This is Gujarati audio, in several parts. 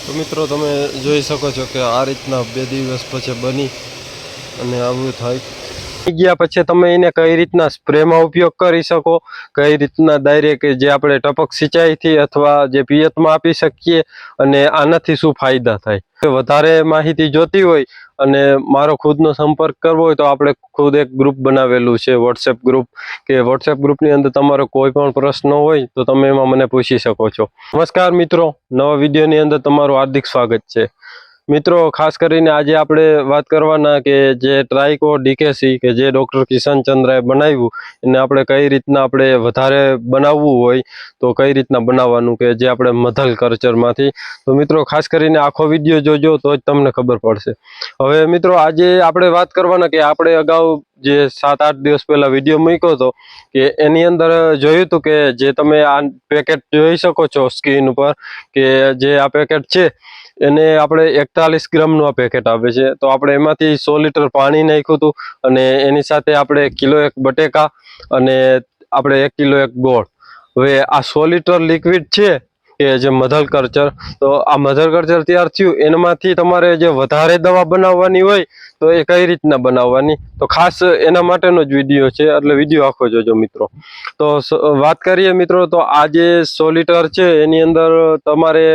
તો મિત્રો તમે જોઈ શકો છો કે આ રીતના 2 દિવસ પછી બની અને આવું થાય ગયા પછી તમે એને કઈ રીતના સ્પ્રેમાં ઉપયોગ કરી શકો, કઈ રીતના ડાયરેક્ટ જે આપણે ટપક સિંચાઈથી અથવા જે પિયતમાં આપી શકીએ અને આનાથી શું ફાયદા થાય। વધારે માહિતી જોતી હોય અને મારો ખુદનો સંપર્ક કરવો હોય તો આપણે ખુદ એક ગ્રુપ બનાવેલું છે વોટ્સએપ ગ્રુપ, કે વોટ્સએપ ગ્રુપની અંદર તમારો કોઈ પણ પ્રશ્ન હોય તો તમે એમાં મને પૂછી શકો છો। નમસ્કાર મિત્રો, નવા વિડીયોની અંદર તમારું હાર્દિક સ્વાગત છે। મિત્રો ખાસ કરીને આજે આપણે વાત કરવાના કે જે ટ્રાઇકો ડીકેસી કે જે ડૉક્ટર કિશન ચંદ્રાએ બનાવ્યું એને આપણે કઈ રીતના આપણે વધારે બનાવવું હોય તો કઈ રીતના બનાવવાનું કે જે આપણે મધલ કલ્ચરમાંથી। તો મિત્રો ખાસ કરીને આખો વિડીયો જોજો તો જ તમને ખબર પડશે। હવે મિત્રો આજે આપણે વાત કરવાના કે આપણે અગાઉ જે 7-8 દિવસ પહેલા વિડીયો મૂક્યો હતો કે એની અંદર જોયું હતું કે જે તમે આ પેકેટ જોઈ શકો છો સ્ક્રીન ઉપર કે જે આ પેકેટ છે એને આપણે 41 ગ્રામનું આ પેકેટ આવે છે। તો આપણે એમાંથી 100 લીટર પાણી નાખ્યું હતું અને એની સાથે આપણે 1 કિલો બટેકા અને આપણે 1 કિલો ગોળ। હવે આ 100 લીટર લિક્વિડ છે કે જે મધલ કલ્ચર, તો આ મધલ કલ્ચર તૈયાર થયું એનામાંથી તમારે જે વધારે દવા બનાવવાની હોય તો એ કઈ રીતના બનાવવાની, તો ખાસ એના માટેનો જ વિડીયો છે, એટલે વિડીયો આખો જોજો મિત્રો। તો વાત કરીએ મિત્રો તો આ જે 100 લીટર છે એની અંદર તમારે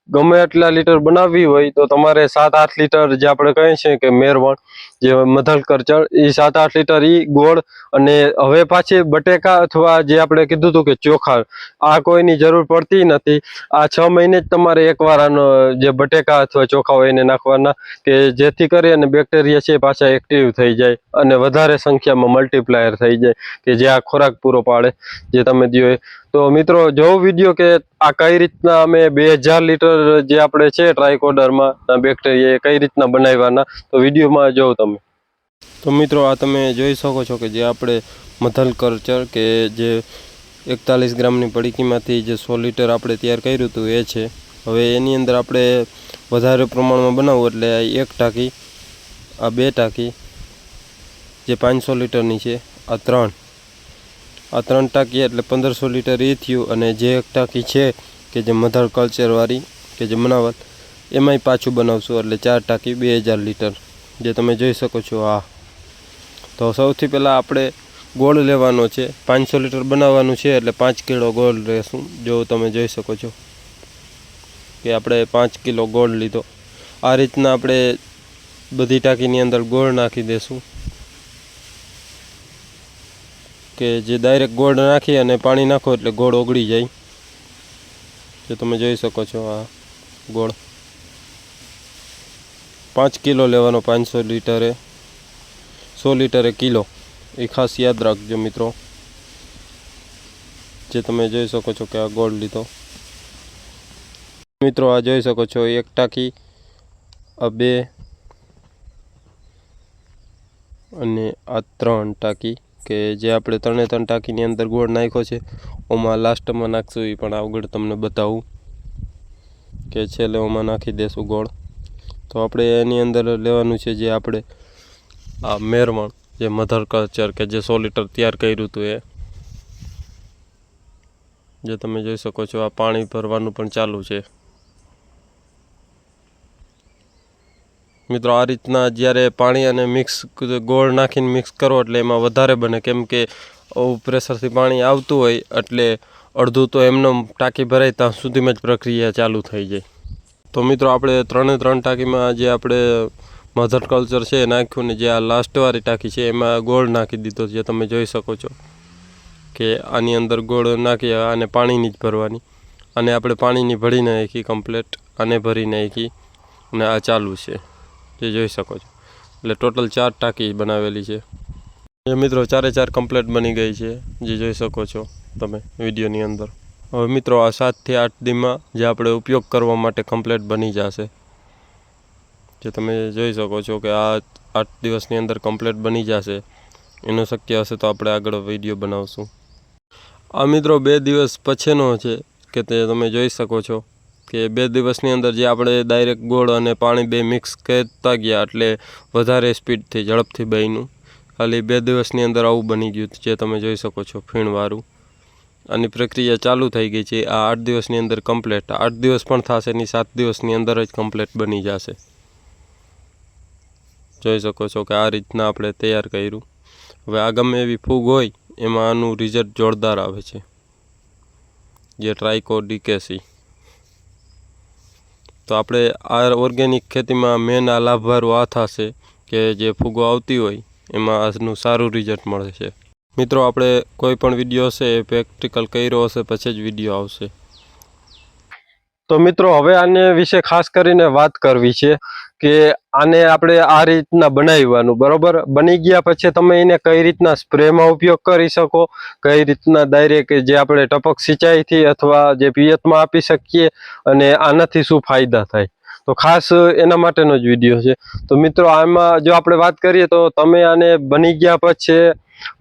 ગમે એટલા લીટર બનાવવી હોય તો તમારે 7-8 લીટર જે આપણે કહીએ છીએ કે મેરવણ જે મધલ કલ્ચર એ 7-8 લીટર એ ગોળ અને હવે પાછી બટેકા અથવા જે આપણે કીધું હતું કે ચોખા, આ કોઈની જરૂર પડતી નથી। આ 6 મહિને જ તમારે એકવાર આનો જે બટેકા અથવા ચોખા હોય એને નાખવાના કે જેથી કરી અને બેક્ટેરિયા છે પાછા એક્ટિવ થઈ જાય અને વધારે સંખ્યામાં મલ્ટીપ્લાયર થઈ જાય કે જે આ ખોરાક પૂરો પાડે જે તમે દો। તો મિત્રો જો વિડીયો કે આ કઈ રીતના અમે 2000 લીટર જે આપણે છે ટ્રાઇકોડરમાં બેક્ટેરિયા કઈ રીતના બનાવવાના તો વિડીયોમાં જોવો તમે। તો મિત્રો આ તમે જોઈ શકો છો કે જે આપણે મધલ કલ્ચર કે જે 41 ગ્રામની પડીકીમાંથી જે 100 લીટર આપણે તૈયાર કર્યું હતું એ છે। હવે એની અંદર આપણે વધારે પ્રમાણમાં બનાવવું એટલે એક ટાંકી, આ 2 ટાંકી જે 500 લીટરની છે, આ 3 ટાંકી એટલે 1500 લીટર એ થયું અને જે એક ટાંકી છે કે જે મધર કલ્ચરવાળી કે જે બનાવલ એમાંય પાછું બનાવશું એટલે 4 ટાંકી 2000 લીટર જે તમે જોઈ શકો છો। આ તો સૌથી પહેલાં આપણે ગોળ લેવાનો છે, 500 લીટર બનાવવાનું છે એટલે 5 કિલો ગોળ લેશું। જો તમે જોઈ શકો છો કે આપણે 5 કિલો ગોળ લીધો। આ રીતના આપણે બધી ટાંકીની અંદર ગોળ નાખી દેશું કે જે ડાયરેક્ટ ગોળ નાખી અને પાણી નાખો એટલે ગોળ ઓગળી જાય, જે તમે જોઈ શકો છો। આ ગોળ 5 કિલો લેવાનો, 500 લીટરે 100 લીટરે કિલો, એ ખાસ યાદ રાખજો મિત્રો। જે તમે જોઈ શકો છો કે આ ગોળ લીધો મિત્રો, આ જોઈ શકો છો એક ટાંકી, આ 2 અને આ 3 ટાંકી કે જે આપણે 3 ટાંકીની અંદર ગોળ નાખ્યો છે। ઓમાં લાસ્ટમાં નાખશું એ પણ આગળ તમને બતાવું કે છેલ્લે ઓમાં નાખી દેશું ગોળ। તો આપણે એની અંદર લેવાનું છે જે આપણે આ મેરવણ જે મધર કલ્ચર કે જે 100 લીટર તૈયાર કર્યું હતું એ, જે તમે જોઈ શકો છો। આ પાણી ભરવાનું પણ ચાલુ છે મિત્રો। આ રીતના જ્યારે પાણી અને ગોળ નાખીને મિક્સ કરો એટલે એમાં વધારે બને, કેમ કે પ્રેશરથી પાણી આવતું હોય એટલે અડધું તો એમને ટાંકી ભરાય ત્યાં સુધીમાં જ પ્રક્રિયા ચાલુ થઈ જાય। તો મિત્રો આપણે 3 ટાંકીમાં જે આપણે મધર કલ્ચર છે એ નાખ્યું ને જે આ લાસ્ટવાળી ટાંકી છે એમાં ગોળ નાખી દીધો, જે તમે જોઈ શકો છો કે આની અંદર ગોળ નાખી અને પાણીની જ ભરવાની, અને આપણે પાણીની ભરી નાખી કમ્પ્લેટ, આને ભરી નાખી અને આ ચાલુ છે જે જોઈ શકો છો। એટલે ટોટલ 4 ટાંકી બનાવેલી છે એ મિત્રો, 4 કમ્પ્લેટ બની ગઈ છે જે જોઈ શકો છો તમે વિડીયોની અંદર। હવે મિત્રો આ 7 થી 8 દીમાં જે આપણે ઉપયોગ કરવા માટે કમ્પ્લેટ બની જશે, જે તમે જોઈ શકો છો કે આ 8 દિવસની અંદર કમ્પ્લેટ બની જશે। એનું શક્ય હશે તો આપણે આગળ વિડીયો બનાવશું। આ મિત્રો 2 દિવસ પછીનો છે કે તે તમે જોઈ શકો છો કે 2 દિવસની અંદર જે આપણે ડાયરેક્ટ ગોળ અને પાણી 2 મિક્સ કરતા ગયા એટલે વધારે સ્પીડથી ઝડપથી બન્યું। ખાલી 2 દિવસની અંદર આવું બની ગયું જે તમે જોઈ શકો છો ફીણવાળું। આની પ્રક્રિયા ચાલુ થઈ ગઈ છે. આ 8 દિવસની અંદર કમ્પ્લીટ, 8 દિવસ પણ થશે નહીં, 7 દિવસની અંદર જ કમ્પ્લીટ બની જશે. જોઈ શકો છો કે આ રીતના આપણે તૈયાર કર્યું. હવે આ ગમે એવી ફૂગ હોય એમાં આનું રિઝલ્ટ જોરદાર આવે છે, જે ટ્રાઇકોડિકેસી. તો આપણે આ ઓર્ગેનિક ખેતીમાં મેન આ લાભવાળું આ થશે કે જે ફૂગો આવતી હોય એમાં આનું સારું રિઝલ્ટ મળે છે. મિત્રો, આપણે કોઈ પણ વિડીયો હશે એ પ્રેક્ટિકલ કર્યો હશે પછી જ વિડીયો આવશે. તો મિત્રો, હવે આને વિશે ખાસ કરીને વાત કરવી છે કે આને આપણે આ રીતના બનાવવાનું, બરોબર. બની ગયા પછી તમે એને કઈ રીતના સ્પ્રેમાં ઉપયોગ કરી શકો, કઈ રીતના ડાયરેક્ટ જે આપણે ટપક સિંચાઈથી અથવા જે પિયતમાં આપી શકીએ, અને આનાથી શું ફાયદા થાય, તો ખાસ એના માટેનો જ વિડીયો છે. તો મિત્રો, આમાં જો આપણે વાત કરીએ તો તમે આને બની ગયા પછી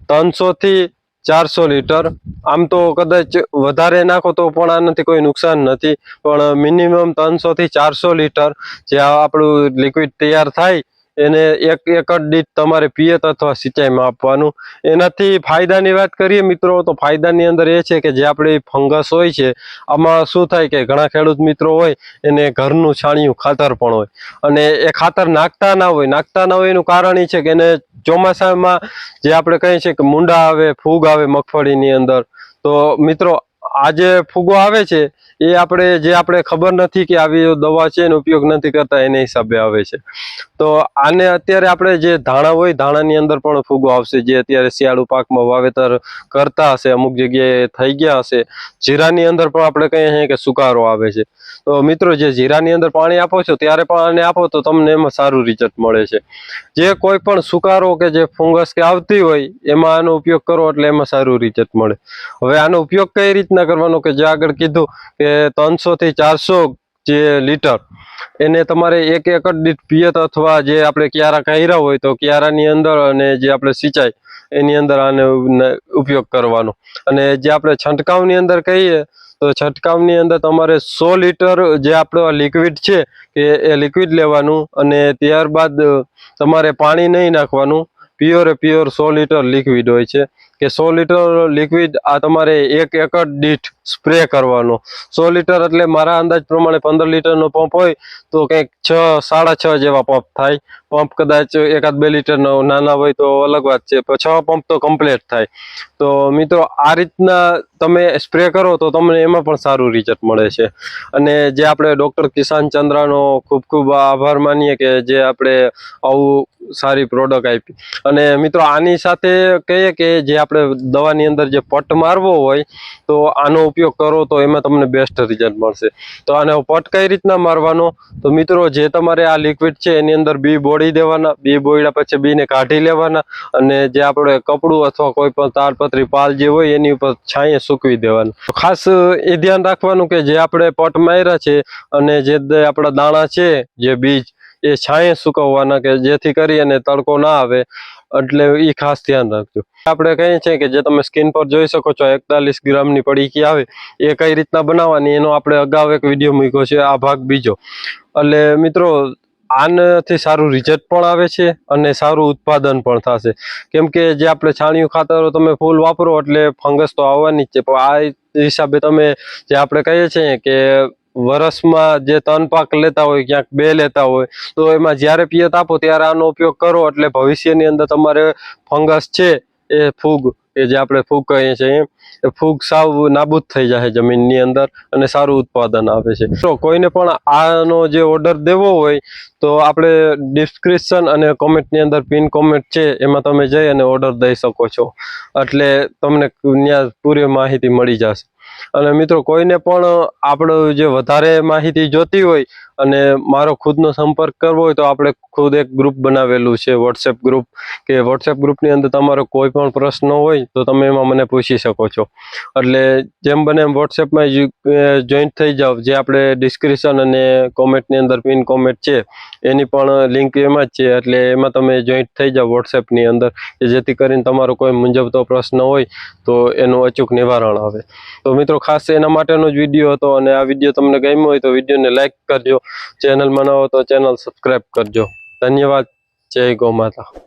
300 થી 400 લીટર, આમ તો કદાચ વધારે નાખો તો પણ આનાથી કોઈ નુકસાન નથી, પણ મિનિમમ 300 થી 400 લીટર જે આપણું લિક્વિડ તૈયાર થાય એને એક એકર દીઠ તમારે પિયત અથવા સિંચાઈમાં આપવાનું. એનાથી ફાયદાની વાત કરીએ મિત્રો, તો ફાયદાની અંદર એ છે કે જે આપણી ફંગસ હોય છે, આમાં શું થાય કે ઘણા ખેડૂત મિત્રો હોય એને ઘરનું છાણિયું ખાતર પણ હોય, અને એ ખાતર નાખતા ના હોય એનું કારણ એ છે કે એને ચોમાસામાં જે આપણે કહીએ છીએ કે મુંડા આવે, ફૂગ આવે મગફળીની અંદર. તો મિત્રો, આ જે ફૂગો આવે છે એ આપણે ખબર નથી કે આવી દવા છે એનો ઉપયોગ નથી કરતા, એને હિસાબે આવે છે. તો આને અત્યારે આપણે જે ધાણા હોય, ધાણાની અંદર પણ ફૂગો આવશે, જે અત્યારે શિયાળુ પાકમાં વાવેતર કરતા હશે, અમુક જગ્યાએ થઈ ગયા હશે. જીરાની અંદર પણ આપણે કહીએ છીએ કે સુકારો આવે છે. તો મિત્રો, જે જીરાની અંદર પાણી આપો છો ત્યારે પણ આને આપો તો તમને એમાં સારું રિઝલ્ટ મળે છે. જે કોઈ પણ સુકારો કે જે ફંગસ કે આવતી હોય એમાં આનો ઉપયોગ કરો એટલે એમાં સારું રિઝલ્ટ મળે. હવે આનો ઉપયોગ કઈ રીતના કરવાનો, કે જે આગળ કીધું કે 300 થી 400 જે લીટર એને તમારે એક એકર દીઠ પિયત અથવા જે આપણે ક્યારા કર્યા હોય તો ક્યારાની અંદર, અને જે આપણે સિંચાઈ એની અંદર આને ઉપયોગ કરવાનો. અને જે આપણે છંટકાવની અંદર કહીએ તો છંટકાવની અંદર તમારે 100 લીટર જે આપણો લિક્વિડ છે કે એ લિક્વિડ લેવાનું, અને ત્યારબાદ તમારે પાણી નહીં નાખવાનું. પ્યોર 100 લીટર લિક્વિડ હોય છે કે 100 લીટર લિક્વિડ આ તમારે એક એકર દીઠ સ્પ્રે કરવાનો. 100 લીટર એટલે મારા અંદાજ પ્રમાણે 15 લીટરનો પંપ હોય તો કંઈક 6-6.5 જેવા પંપ થાય. પંપ કદાચ 1-2 લીટરનો નાના હોય તો અલગ વાત છે, પણ 6 પંપ તો કમ્પ્લીટ થાય. તો મિત્રો, આ રીતના તમે સ્પ્રે કરો તો તમને એમાં પણ સારું રિઝલ્ટ મળે છે. અને જે આપણે ડૉક્ટર કિસાન ચંદ્રાનો ખૂબ ખૂબ આભાર માનીએ કે જે આપણે આવું સારી પ્રોડક્ટ આપી. અને મિત્રો, આની સાથે કહીએ કે જે આપણે દવાની અંદર જે પટ મારવો હોય તો આનો ઉપયોગ કરો તો એમાં તમને બેસ્ટ રિઝલ્ટ મળશે. તો આને પટ કઈ રીતના મારવાનો, તો મિત્રો, જે તમારે આ લિક્વિડ છે એની અંદર બી બોળી દેવાના, બી બોળ્યા પછી બીને કાઢી લેવાના, અને જે આપણે કપડું અથવા કોઈ પણ તાડપત્રી પાલ જે હોય એની ઉપર છાંયે સૂકવી દેવાનું. ખાસ એ ધ્યાન રાખવાનું કે જે આપણે પટ માર્યા છે અને જે આપણા દાણા છે, જે બીજ, એ છાંયે સુકવવાના કે જેથી કરી અને તડકો ના આવે, એટલે એ ખાસ ધ્યાન રાખજો. આપણે કહીએ છીએ કે જે તમે સ્ક્રીન પર જોઈ શકો છો 41 ગ્રામની પડીકી આવે એ કઈ રીતના બનાવવાની, એનો આપણે અગાઉ એક વિડીયો મૂક્યો છે, આ ભાગ બીજો. એટલે મિત્રો, આનાથી સારું રિઝલ્ટ પણ આવે છે અને સારું ઉત્પાદન પણ થશે. કેમ કે જે આપણે છાણિયું ખાતરો તમે ફૂલ વાપરો એટલે ફંગસ તો આવવાની જ છે, પણ આ હિસાબે તમે જે આપણે કહીએ છીએ કે વર્ષમાં જે 3 પાક લેતા હોય, ક્યાંક 2 લેતા હોય, તો એમાં જ્યારે પિયત આપો ત્યારે આનો ઉપયોગ કરો એટલે ભવિષ્યની અંદર તમારે ફંગસ છે એ ફૂગ, એ જે આપણે ફૂગ કહીએ છીએ એ ફૂગ સાવ નાબૂદ થઈ જાય જમીનની અંદર, અને સારું ઉત્પાદન આવે છે. તો કોઈને પણ આનો જે ઓર્ડર દેવો હોય તો આપણે ડિસ્ક્રિપ્શન અને કોમેન્ટની અંદર પિન કોમેન્ટ છે એમાં તમે જઈ અને ઓર્ડર દઈ શકો છો, એટલે તમને ત્યાં પૂરી માહિતી મળી જશે. અને મિત્રો, કોઈને પણ આપણું જે વધારે માહિતી જોતી હોય અને મારો ખુદનો સંપર્ક કરવો હોય તો આપણે ખુદ એક ગ્રુપ બનાવેલું છે, વોટ્સએપ ગ્રુપ, કે વોટ્સએપ ગ્રુપની અંદર તમારો કોઈ પણ પ્રશ્ન હોય તો તમે એમાં મને પૂછી શકો છો. એટલે જેમ બને એમ વોટ્સએપમાં જોઈન્ટ થઈ જાઓ. જે આપણે ડિસ્ક્રિપ્શન અને કોમેન્ટની અંદર પિન કોમેન્ટ છે એની પણ લિંક એમાં જ છે, એટલે એમાં તમે જોઈન્ટ થઈ જાઓ વોટ્સએપની અંદર, કે જેથી કરીને તમારો કોઈ મૂંઝવતો પ્રશ્ન હોય તો એનું અચૂક નિવારણ આવે. તો મિત્રો, ખાસ એના માટેનો જ વિડીયો હતો, અને આ વિડીયો તમને ગમ્યો હોય તો વિડીયોને લાઈક કરજો, ચેનલમાં ન હો તો ચેનલ સબસ્ક્રાઈબ કરજો. ધન્યવાદ. જય ગૌ માતા.